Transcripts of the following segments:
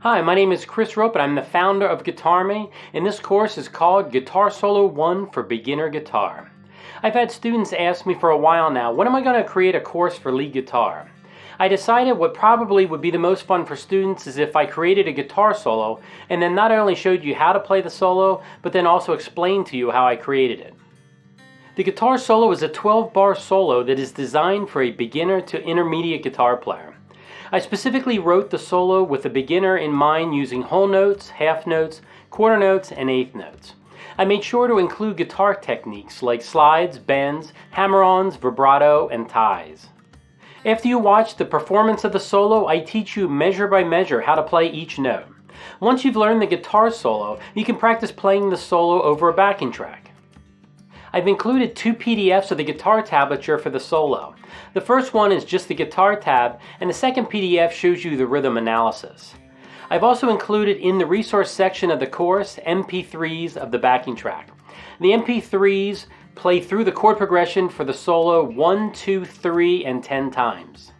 Hi, my name is Chris Rope and I'm the founder of GuitArmy, and this course is called Guitar Solo 1 for Beginner Guitar. I've had students ask me for a while now, when am I going to create a course for lead guitar? I decided what probably would be the most fun for students is if I created a guitar solo and then not only showed you how to play the solo, but then also explained to you how I created it. The guitar solo is a 12-bar solo that is designed for a beginner to intermediate guitar player. I specifically wrote the solo with a beginner in mind using whole notes, half notes, quarter notes, and eighth notes. I made sure to include guitar techniques like slides, bends, hammer-ons, vibrato, and ties. After you watch the performance of the solo, I teach you measure by measure how to play each note. Once you've learned the guitar solo, you can practice playing the solo over a backing track. I've included 2 PDFs of the guitar tablature for the solo. The first one is just the guitar tab, and the second PDF shows you the rhythm analysis. I've also included in the resource section of the course MP3s of the backing track. The MP3s play through the chord progression for the solo 1, 2, 3, and 10 times.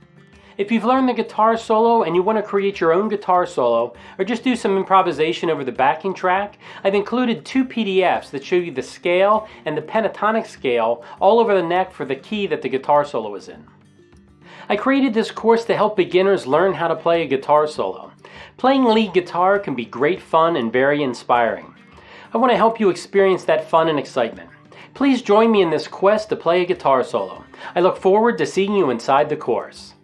If you've learned the guitar solo and you want to create your own guitar solo or just do some improvisation over the backing track, I've included 2 PDFs that show you the scale and the pentatonic scale all over the neck for the key that the guitar solo is in. I created this course to help beginners learn how to play a guitar solo. Playing lead guitar can be great fun and very inspiring. I want to help you experience that fun and excitement. Please join me in this quest to play a guitar solo. I look forward to seeing you inside the course.